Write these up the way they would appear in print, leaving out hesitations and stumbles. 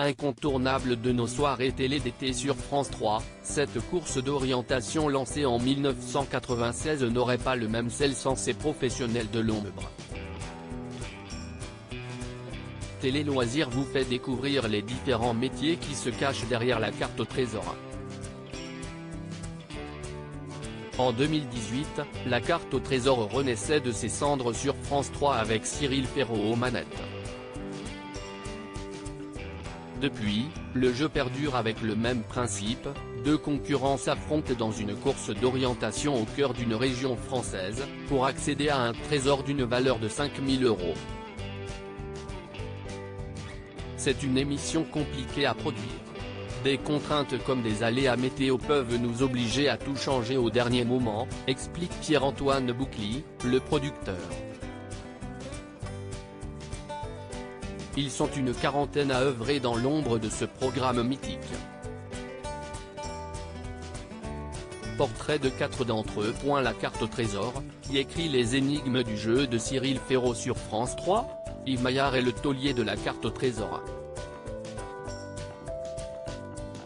Incontournable de nos soirées télé d'été sur France 3, cette course d'orientation lancée en 1996 n'aurait pas le même sel sans ses professionnels de l'ombre. Télé Loisirs vous fait découvrir les différents métiers qui se cachent derrière la carte au trésor. En 2018, la carte au trésor renaissait de ses cendres sur France 3 avec Cyril Ferraud aux manettes. Depuis, le jeu perdure avec le même principe, deux concurrents s'affrontent dans une course d'orientation au cœur d'une région française, pour accéder à un trésor d'une valeur de 5 000 €. C'est une émission compliquée à produire. Des contraintes comme des aléas météo peuvent nous obliger à tout changer au dernier moment, explique Pierre-Antoine Boucli, le producteur. Ils sont une quarantaine à œuvrer dans l'ombre de ce programme mythique. Portrait de 4 d'entre eux. La carte au trésor, qui écrit les énigmes du jeu de Cyril Ferraud sur France 3, Yves Maillard est le taulier de la carte au trésor.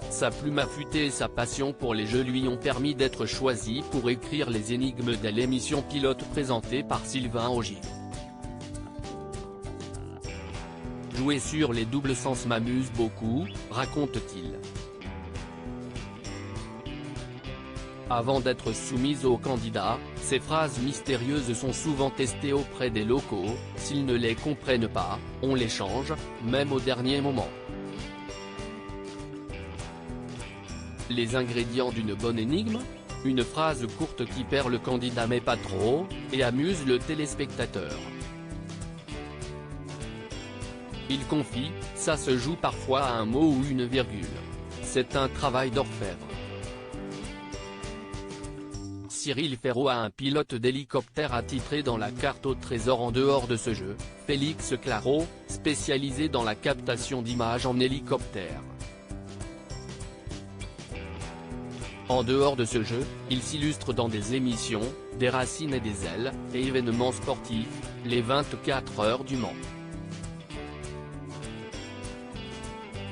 Sa plume affûtée et sa passion pour les jeux lui ont permis d'être choisi pour écrire les énigmes de l'émission pilote présentée par Sylvain Augier. Jouer sur les doubles sens m'amuse beaucoup, raconte-t-il. Avant d'être soumises aux candidats, ces phrases mystérieuses sont souvent testées auprès des locaux. S'ils ne les comprennent pas, on les change, même au dernier moment. Les ingrédients d'une bonne énigme ? Une phrase courte qui perd le candidat mais pas trop, et amuse le téléspectateur. Il confie, ça se joue parfois à un mot ou une virgule. C'est un travail d'orfèvre. Cyril Ferraud a un pilote d'hélicoptère attitré dans la carte au trésor. En dehors de ce jeu, Félix Claro, spécialisé dans la captation d'images en hélicoptère. En dehors de ce jeu, il s'illustre dans des émissions, des racines et des ailes, et événements sportifs, les 24 heures du Mans.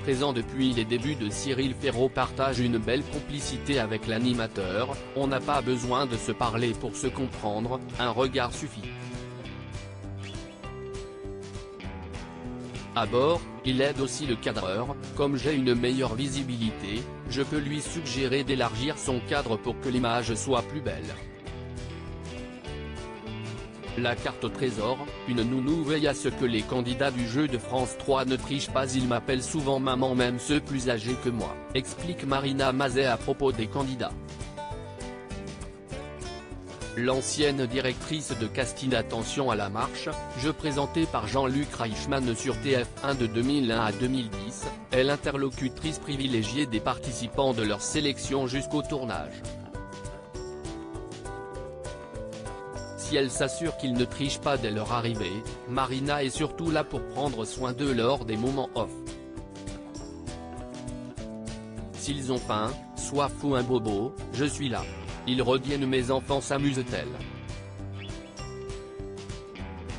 Présent depuis les débuts de Cyril Ferraud partage une belle complicité avec l'animateur. On n'a pas besoin de se parler pour se comprendre, un regard suffit. À bord, il aide aussi le cadreur. Comme j'ai une meilleure visibilité, je peux lui suggérer d'élargir son cadre pour que l'image soit plus belle. La carte au trésor, une nounou veille à ce que les candidats du jeu de France 3 ne trichent pas. Ils m'appellent souvent maman, même ceux plus âgés que moi, explique Marina Mazet à propos des candidats. L'ancienne directrice de casting Attention à la marche, jeu présenté par Jean-Luc Reichmann sur TF1 de 2001 à 2010, est l'interlocutrice privilégiée des participants de leur sélection jusqu'au tournage. Si elle s'assure qu'ils ne trichent pas dès leur arrivée, Marina est surtout là pour prendre soin d'eux lors des moments off. S'ils ont faim, soif ou un bobo, je suis là. Ils reviennent, mes enfants, s'amuse-t-elle.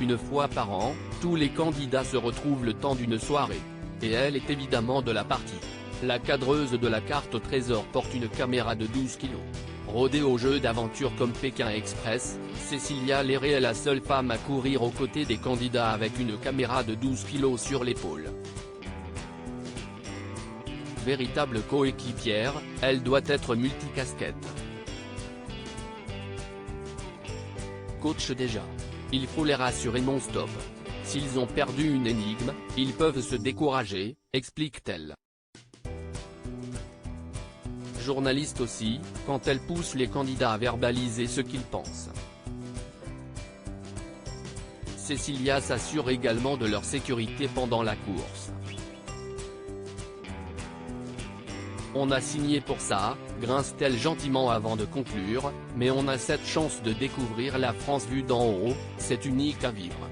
Une fois par an, tous les candidats se retrouvent le temps d'une soirée. Et elle est évidemment de la partie. La cadreuse de la carte au trésor porte une caméra de 12 kg. Rodée aux jeux d'aventure comme Pékin Express, Cécilia Léré est la seule femme à courir aux côtés des candidats avec une caméra de 12 kg sur l'épaule. Véritable coéquipière, elle doit être multicasquette. Coach déjà. Il faut les rassurer non-stop. S'ils ont perdu une énigme, ils peuvent se décourager, explique-t-elle. Journaliste aussi, quand elle pousse les candidats à verbaliser ce qu'ils pensent. Cécilia s'assure également de leur sécurité pendant la course. On a signé pour ça, grince-t-elle gentiment avant de conclure, mais on a cette chance de découvrir la France vue d'en haut, c'est unique à vivre.